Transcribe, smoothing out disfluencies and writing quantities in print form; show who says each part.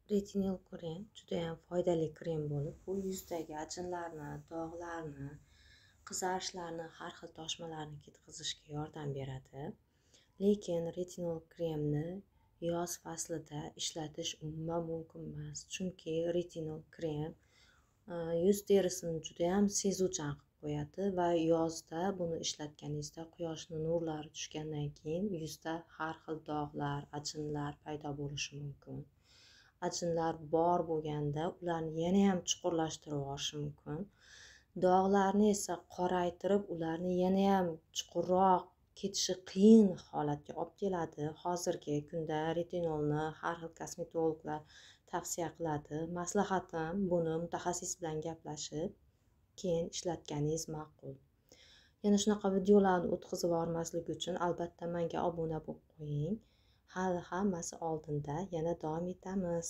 Speaker 1: Retinol krem judayam foydali krem bo'lib, bu yuzdagi ajinlarni, dog'larni, qizarishlarni, har xil toshmalarni ketkazishga yordam beradi. Lekin retinol kremni yoz faslida ishlatish umuman mumkin emas, chunki retinol krem yuz terisini judayam sezuvchan qilib qo'yadi va yozda buni ishlatganingizda quyoshning nurlari tushgandan keyin yuzda har xil dog'lar, ajinlar paydo bo'lishi mumkin. Ajinlar bor bo'lganda ularni yana ham chuqurlashtirib yuborishi mumkin. Dog'larni esa qoraytirib, ularni yana ham chuqurroq ketishi qiyin holatga olib keladi. Hozirgi kunda retinolni har xil kosmetologlar tavsiya qiladi. Maslahatim, buni mutaxassis bilan gaplashib, keyin ishlatganingiz ma'qul. Yana shunaqa videolarni o'tkazib yubormaslik uchun albatta menga obuna bo'lib qo'ying. Hali hammasi oldinda, yana davom etamiz.